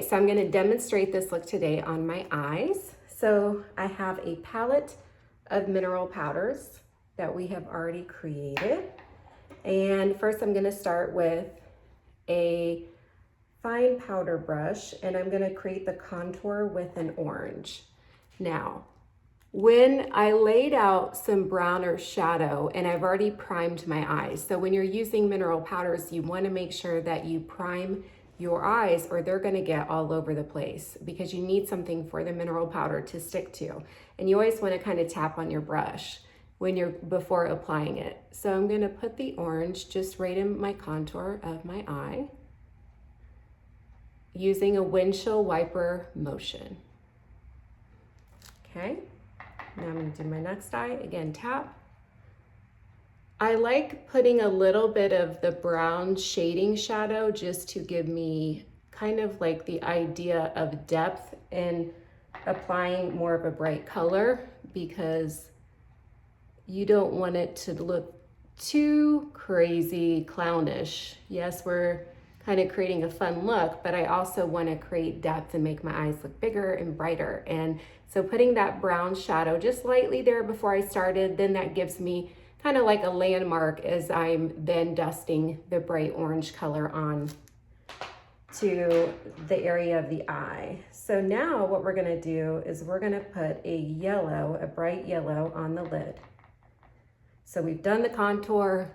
So I'm going to demonstrate this look today on my eyes. So I have a palette of mineral powders that we have already created. And first I'm going to start with a fine powder brush, and I'm going to create the contour with an orange. Now, when I laid out some browner shadow, and I've already primed my eyes. So when you're using mineral powders, you want to make sure that you prime your eyes or they're going to get all over the place, because you need something for the mineral powder to stick to. And you always want to kind of tap on your brush before applying it. So I'm going to put the orange just right in my contour of my eye using a windshield wiper motion. Okay. Now I'm going to do my next eye. Again, tap. I like putting a little bit of the brown shading shadow just to give me kind of like the idea of depth and applying more of a bright color, because you don't want it to look too crazy clownish. Yes, we're kind of creating a fun look, but I also want to create depth and make my eyes look bigger and brighter. And so putting that brown shadow just lightly there before I started, then that gives me kind of like a landmark as I'm then dusting the bright orange color on to the area of the eye. So now what we're going to do is we're going to put a bright yellow on the lid. So we've done the contour.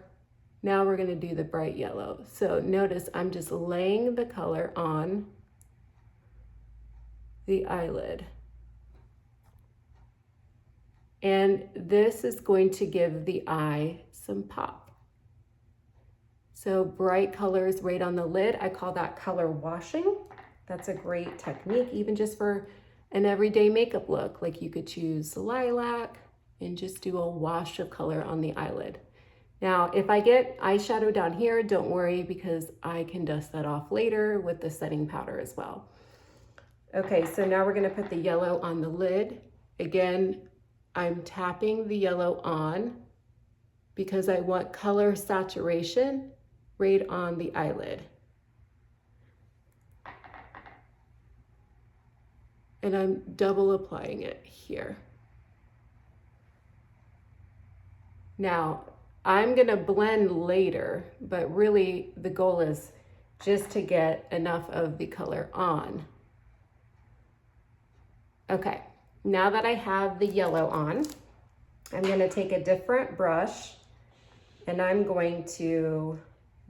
Now we're going to do the bright yellow. So notice I'm just laying the color on the eyelid. And this is going to give the eye some pop. So bright colors right on the lid. I call that color washing. That's a great technique, even just for an everyday makeup look. Like you could choose lilac and just do a wash of color on the eyelid. Now, if I get eyeshadow down here, don't worry, because I can dust that off later with the setting powder as well. Okay, so now we're gonna put the yellow on the lid. Again, I'm tapping the yellow on because I want color saturation right on the eyelid. And I'm double applying it here. Now, I'm gonna blend later, but really the goal is just to get enough of the color on. Okay, now that I have the yellow on, I'm gonna take a different brush and I'm going to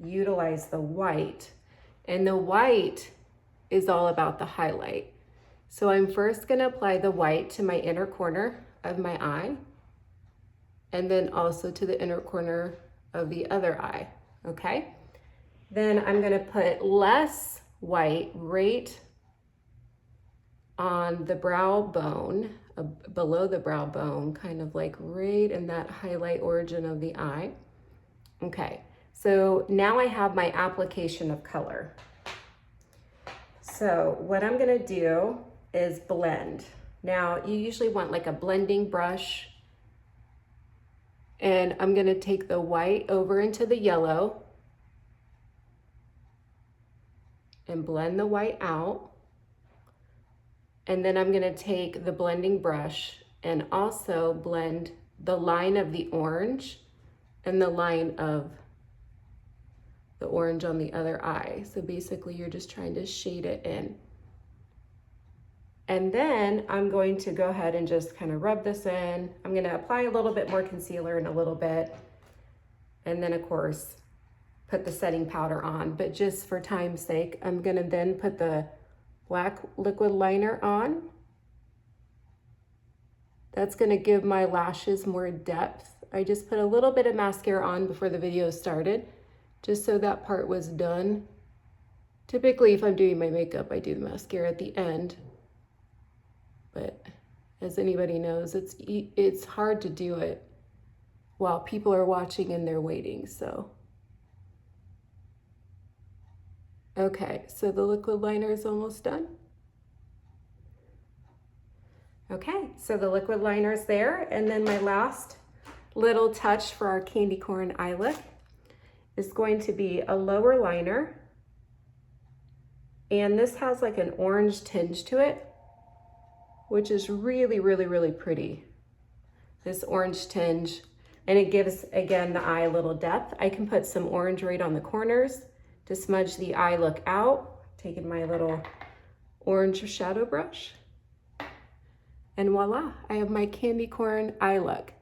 utilize the white. And the white is all about the highlight. So I'm first gonna apply the white to my inner corner of my eye, and then also to the inner corner of the other eye, okay? Then I'm gonna put less white right on the brow bone, below the brow bone, kind of like right in that highlight origin of the eye. Okay, so now I have my application of color. So what I'm gonna do is blend. Now, you usually want like a blending brush, and I'm gonna take the white over into the yellow and blend the white out. And then I'm gonna take the blending brush and also blend the line of the orange and the line of the orange on the other eye. So basically you're just trying to shade it in. And then I'm going to go ahead and just kind of rub this in. I'm gonna apply a little bit more concealer in a little bit. And then of course, put the setting powder on. But just for time's sake, I'm gonna then put the black liquid liner on. That's gonna give my lashes more depth. I just put a little bit of mascara on before the video started, just so that part was done. Typically, if I'm doing my makeup, I do the mascara at the end. But as anybody knows, it's hard to do it while people are watching and they're waiting, so. Okay, so the liquid liner is almost done. Okay, so the liquid liner is there, and then my last little touch for our candy corn eye look is going to be a lower liner And this has like an orange tinge to it, which is really, really, really pretty. This orange tinge, and it gives, again, the eye a little depth. I can put some orange right on the corners to smudge the eye look out. Taking my little orange shadow brush. And voila, I have my candy corn eye look.